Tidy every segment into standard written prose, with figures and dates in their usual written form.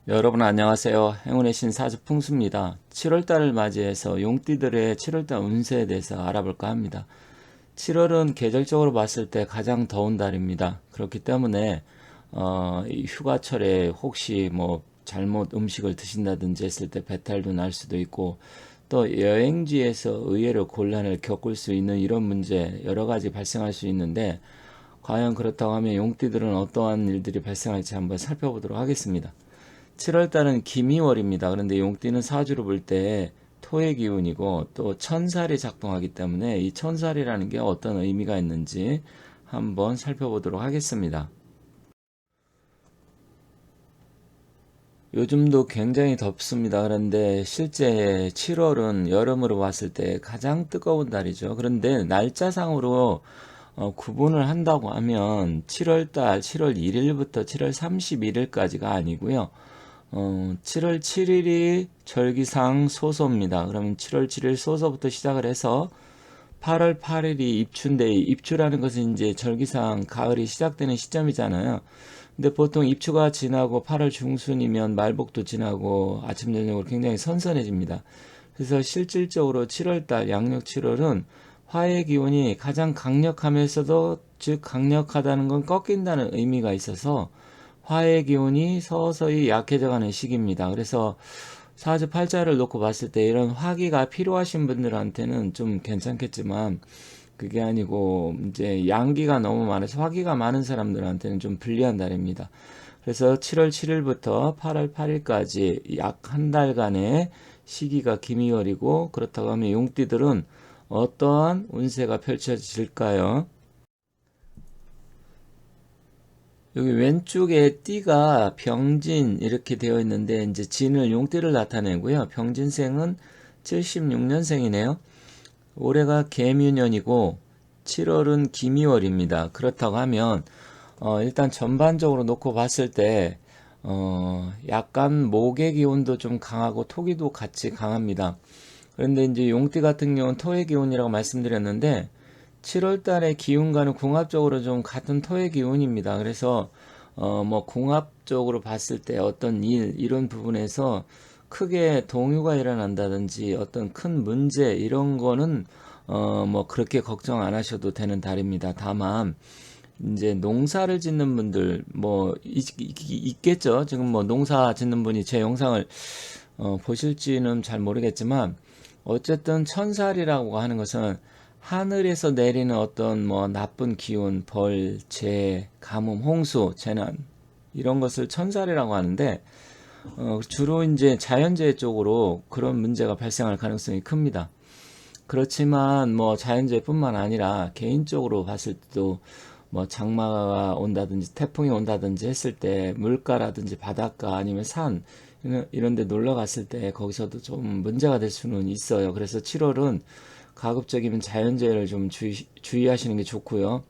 여러분 안녕하세요. 행운의 신 사주 풍수입니다. 7월달을 맞이해서 용띠들의 7월달 운세에 대해서 알아볼까 합니다. 7월은 계절적으로 봤을 때 가장 더운 달입니다. 그렇기 때문에 이 휴가철에 혹시 뭐 잘못 음식을 드신다든지 했을 때 배탈도 날 수도 있고 또 여행지에서 의외로 곤란을 겪을 수 있는 이런 문제 여러 가지 발생할 수 있는데 과연 그렇다고 하면 용띠들은 어떠한 일들이 발생할지 한번 살펴보도록 하겠습니다. 7월달은 기미월입니다. 그런데 용띠는 사주를 볼 때 토의 기운이고 또 천살이 작동하기 때문에 이 천살이라는 게 어떤 의미가 있는지 한번 살펴보도록 하겠습니다. 요즘도 굉장히 덥습니다. 그런데 실제 7월은 여름으로 봤을 때 가장 뜨거운 달이죠. 그런데 날짜상으로 구분을 한다고 하면 7월달 7월 1일부터 7월 31일까지가 아니고요. 7월 7일이 절기상 소소입니다. 그러면 7월 7일 소소부터 시작을 해서 8월 8일이 입추인데 입추라는 것은 이제 절기상 가을이 시작되는 시점이잖아요. 근데 보통 입추가 지나고 8월 중순이면 말복도 지나고 아침 저녁으로 굉장히 선선해집니다. 그래서 실질적으로 7월달 양력 7월은 화의 기운이 가장 강력하면서도 즉 강력하다는 건 꺾인다는 의미가 있어서 화의 기운이 서서히 약해져가는 시기입니다. 그래서 사주 팔자를 놓고 봤을 때 이런 화기가 필요하신 분들한테는 좀 괜찮겠지만 그게 아니고 이제 양기가 너무 많아서 화기가 많은 사람들한테는 좀 불리한 달입니다. 그래서 7월 7일부터 8월 8일까지 약 한 달간의 시기가 기미월이고 그렇다고 하면 용띠들은 어떠한 운세가 펼쳐질까요? 여기 왼쪽에 띠가 병진 이렇게 되어 있는데 이제 진을 용띠를 나타내고요. 병진생은 76년생이네요. 올해가 개묘년이고 7월은 기미월입니다. 그렇다고 하면 일단 전반적으로 놓고 봤을 때 약간 목의 기운도 좀 강하고 토기도 같이 강합니다. 그런데 이제 용띠 같은 경우는 토의 기운이라고 말씀드렸는데 7월 달에 기운과는 궁합적으로 좀 같은 토의 기운입니다. 그래서 뭐 궁합적으로 봤을 때 어떤 일 이런 부분에서 크게 동요가 일어난다든지 어떤 큰 문제 이런 거는 뭐 그렇게 걱정 안 하셔도 되는 달입니다. 다만 이제 농사를 짓는 분들 뭐 있겠죠. 지금 뭐 농사 짓는 분이 제 영상을 보실지는 잘 모르겠지만 어쨌든 천살이라고 하는 것은 하늘에서 내리는 어떤 뭐 나쁜 기운, 벌, 재, 가뭄, 홍수, 재난 이런 것을 천살이라고 하는데 주로 이제 자연재해 쪽으로 그런 문제가 발생할 가능성이 큽니다. 그렇지만 뭐 자연재해뿐만 아니라 개인적으로 봤을 때도 뭐 장마가 온다든지 태풍이 온다든지 했을 때 물가라든지 바닷가 아니면 산 이런 데 놀러 갔을 때 거기서도 좀 문제가 될 수는 있어요. 그래서 7월은 가급적이면 자연재해를 좀 주의하시는 게 좋고요.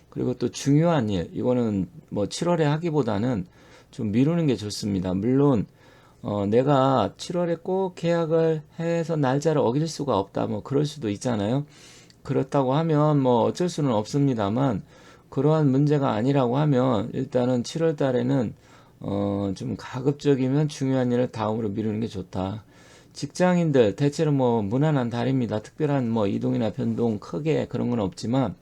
그리고 또 중요한 일, 이거는 뭐 7월에 하기보다는 좀 미루는 게 좋습니다. 물론 내가 7월에 꼭 계약을 해서 날짜를 어길 수가 없다. 뭐 그럴 수도 있잖아요. 그렇다고 하면 뭐 어쩔 수는 없습니다만 그러한 문제가 아니라고 하면 일단은 7월 달에는 좀 가급적이면 중요한 일을 다음으로 미루는 게 좋다. 직장인들 대체로 뭐 무난한 달입니다. 특별한 뭐 이동이나 변동 크게 그런 건 없지만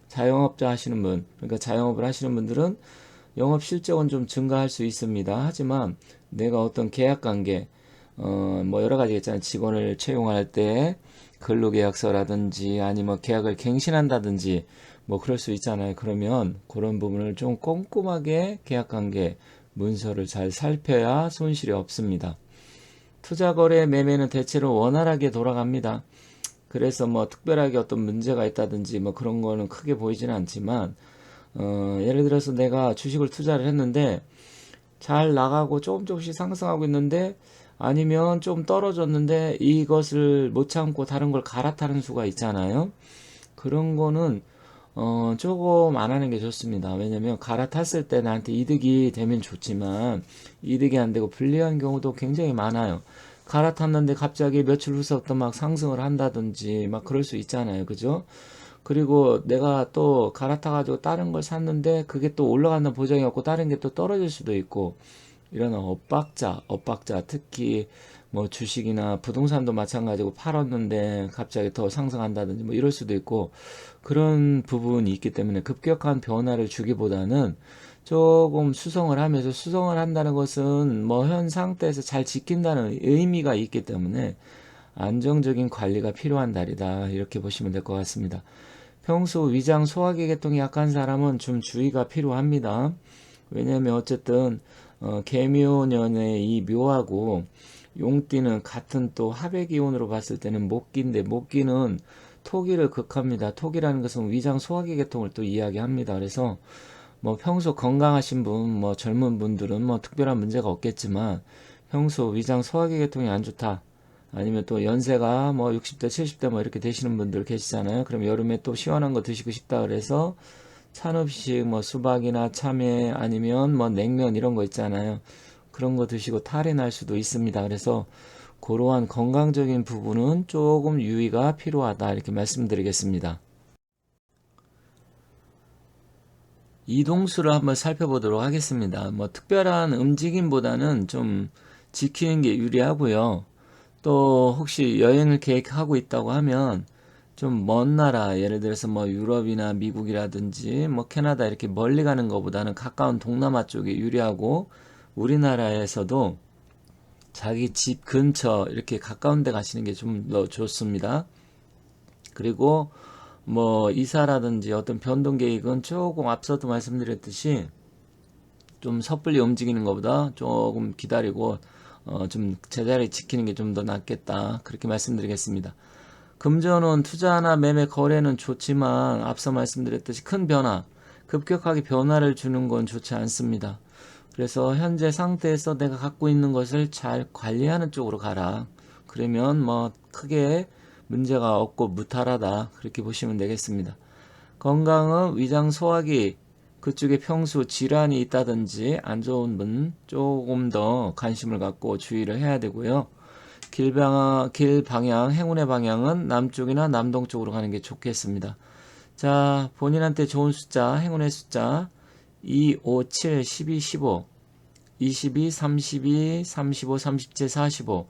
자영업자 하시는 분, 그러니까 자영업을 하시는 분들은 영업 실적은 좀 증가할 수 있습니다. 하지만 내가 어떤 계약 관계, 뭐 여러 가지 있잖아요. 직원을 채용할 때 근로계약서라든지 아니면 계약을 갱신한다든지 뭐 그럴 수 있잖아요. 그러면 그런 부분을 좀 꼼꼼하게 계약 관계 문서를 잘 살펴야 손실이 없습니다. 투자 거래 매매는 대체로 원활하게 돌아갑니다. 그래서 뭐 특별하게 어떤 문제가 있다든지 뭐 그런 거는 크게 보이지는 않지만 예를 들어서 내가 주식을 투자를 했는데 잘 나가고 조금씩 상승하고 있는데 아니면 좀 떨어졌는데 이것을 못 참고 다른 걸 갈아타는 수가 있잖아요. 그런 거는 조금 안 하는 게 좋습니다. 왜냐면 갈아탔을 때 나한테 이득이 되면 좋지만 이득이 안 되고 불리한 경우도 굉장히 많아요. 갈아탔는데 갑자기 며칠 후서부터 막 상승을 한다든지 막 그럴 수 있잖아요. 그죠? 그리고 내가 또 갈아타가지고 다른 걸 샀는데 그게 또 올라간다는 보장이 없고 다른 게 또 떨어질 수도 있고 이런 엇박자, 특히 뭐 주식이나 부동산도 마찬가지고 팔았는데 갑자기 더 상승한다든지 뭐 이럴 수도 있고 그런 부분이 있기 때문에 급격한 변화를 주기보다는 조금 수성을 하면서 수성을 한다는 것은 뭐 현 상태에서 잘 지킨다는 의미가 있기 때문에 안정적인 관리가 필요한 달이다. 이렇게 보시면 될 것 같습니다. 평소 위장 소화기 계통이 약한 사람은 좀 주의가 필요합니다. 왜냐하면 어쨌든 개묘년의 이 묘하고 용띠는 같은 또 합의 기운으로 봤을 때는 목기인데 목기는 토기를 극합니다. 토기라는 것은 위장 소화기 계통을 또 이야기합니다. 그래서 뭐 평소 건강하신 분, 뭐 젊은 분들은 뭐 특별한 문제가 없겠지만 평소 위장 소화기 계통이 안 좋다. 아니면 또 연세가 뭐 60대, 70대 뭐 이렇게 되시는 분들 계시잖아요. 그럼 여름에 또 시원한 거 드시고 싶다 그래서 찬음식 뭐 수박이나 참외 아니면 뭐 냉면 이런 거 있잖아요. 그런 거 드시고 탈이 날 수도 있습니다. 그래서 그러한 건강적인 부분은 조금 유의가 필요하다 이렇게 말씀드리겠습니다. 이동수를 한번 살펴보도록 하겠습니다. 뭐 특별한 움직임보다는 좀 지키는 게 유리하고요. 또 혹시 여행을 계획하고 있다고 하면 좀 먼 나라, 예를 들어서 뭐 유럽이나 미국이라든지 뭐 캐나다 이렇게 멀리 가는 것보다는 가까운 동남아 쪽이 유리하고 우리나라에서도 자기 집 근처 이렇게 가까운 데 가시는 게 좀 더 좋습니다. 그리고 뭐 이사라든지 어떤 변동 계획은 조금 앞서도 말씀드렸듯이 좀 섣불리 움직이는 것보다 조금 기다리고 좀 제자리 지키는 게 좀 더 낫겠다. 그렇게 말씀드리겠습니다. 금전운 투자나 매매 거래는 좋지만 앞서 말씀드렸듯이 큰 변화, 급격하게 변화를 주는 건 좋지 않습니다. 그래서 현재 상태에서 내가 갖고 있는 것을 잘 관리하는 쪽으로 가라. 그러면 뭐 크게 문제가 없고 무탈하다. 그렇게 보시면 되겠습니다. 건강은 위장 소화기 그쪽에 평소 질환이 있다든지 안 좋은 분 조금 더 관심을 갖고 주의를 해야 되고요. 길 방향, 행운의 방향은 남쪽이나 남동쪽으로 가는 게 좋겠습니다. 자, 본인한테 좋은 숫자, 행운의 숫자 2, 5, 7, 12, 15, 22, 32, 35, 37, 45.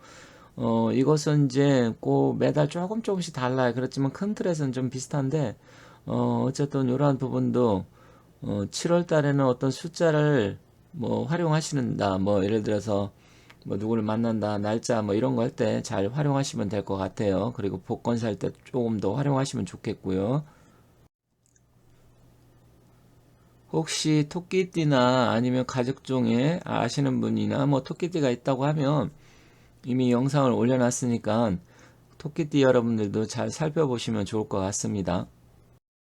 이것은 이제 꼭 매달 조금씩 달라요. 그렇지만 큰 틀에서는 좀 비슷한데, 어쨌든 이러한 부분도 7월 달에는 어떤 숫자를 뭐 활용하시는다. 뭐 예를 들어서 뭐 누구를 만난다, 날짜 뭐 이런 거 할 때 잘 활용하시면 될 것 같아요. 그리고 복권 살 때 조금 더 활용하시면 좋겠고요. 혹시 토끼띠나 아니면 가족 중에 아시는 분이나 뭐 토끼띠가 있다고 하면 이미 영상을 올려놨으니까 토끼띠 여러분들도 잘 살펴보시면 좋을 것 같습니다.